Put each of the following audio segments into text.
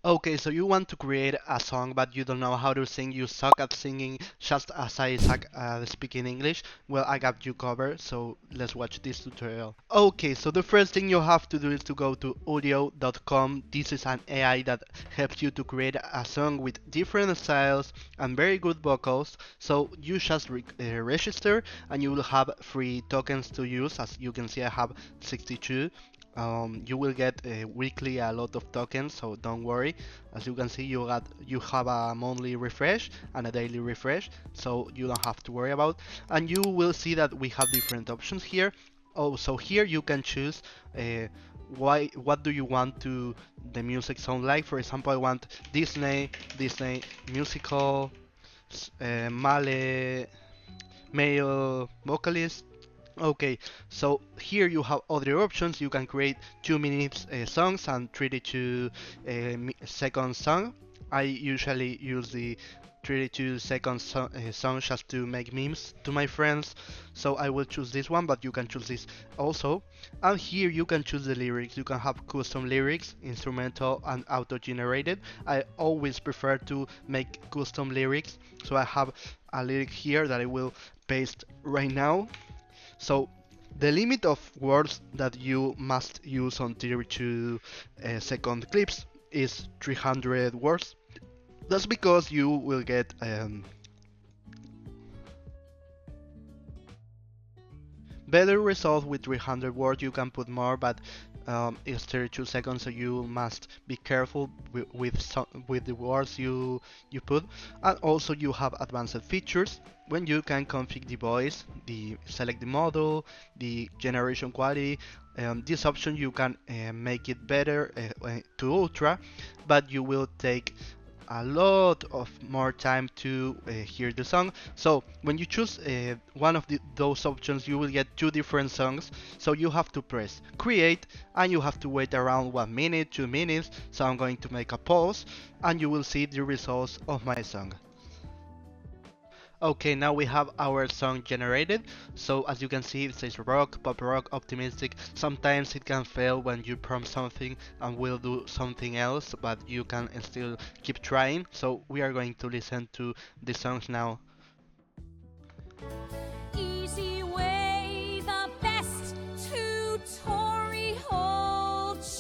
Okay, so you want to create a song, but you don't know how to sing. You suck at singing, just as I suck at speaking English. Well, I got you covered, so let's watch this tutorial. Okay, so the first thing you have to do is to go to audio.com. This is an AI that helps you to create a song with different styles and very good vocals. So you just register, and you will have free tokens to use. As you can see, I have 62. You will get weekly a lot of tokens, so don't worry. As you can see, you have a monthly refresh and a daily refresh, so you don't have to worry about. And you will see that we have different options here. Oh, so here you can choose what do you want to the music sound like. For example, I want Disney musical, male vocalist. Okay, so here you have other options. You can create 2 minutes songs and 32 second song. I usually use the 32-second song just to make memes to my friends, so I will choose this one, but you can choose this also. And here you can choose the lyrics. You can have custom lyrics, instrumental and auto-generated. I always prefer to make custom lyrics, so I have a lyric here that I will paste right now. So the limit of words that you must use on 32 second clips is 300 words. That's because you will get better results with 300 words. You can put more, but it's 32 seconds, so you must be careful with the words you put. And also you have advanced features when you can configure the voice, select the model, the generation quality. This option you can make it better to ultra, but you will take a lot of more time to hear the song. So when you choose one of those options, you will get two different songs. So you have to press create, and you have to wait around 1 minute, 2 minutes. So I'm going to make a pause, and you will see the results of my song. Okay, now we have our song generated. So as you can see, it says rock, pop rock, optimistic. Sometimes it can fail when you prompt something and will do something else, but you can still keep trying. So we are going to listen to the songs now. Easy way, the best tutorial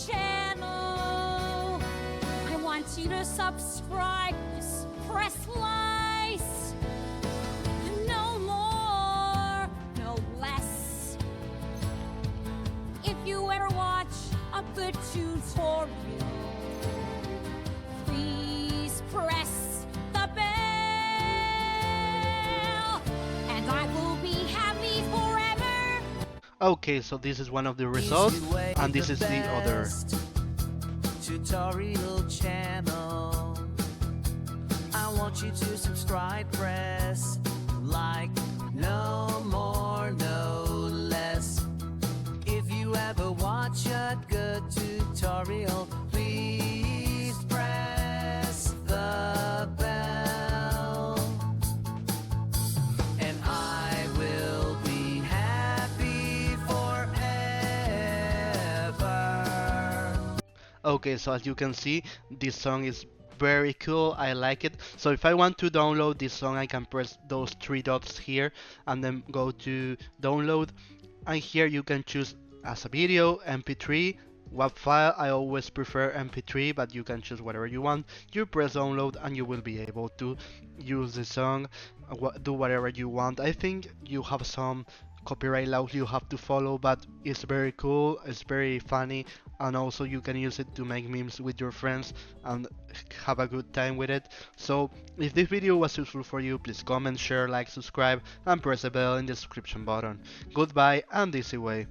channel. I want you to subscribe, just press like. No more, no less. If you ever watch a good tutorial, please press the bell, and I will be happy forever. Okay, so this is one of the results, and this is the other. Tutorial channel. I want you to subscribe, press like, no more, no less. If you ever watch a good tutorial, please press the bell, and I will be happy forever. Okay, so as you can see, this song is very cool. I like it. So if I want to download this song, I can press those three dots here and then go to download. And here you can choose as a video, MP3, WAV file. I always prefer MP3, but you can choose whatever you want. You press download and you will be able to use the song, do whatever you want. I think you have some copyright laws you have to follow, but it's very cool, it's very funny, and also you can use it to make memes with your friends and have a good time with it. So if this video was useful for you, please comment, share, like, subscribe, and press the bell in the description button. Goodbye and easy way.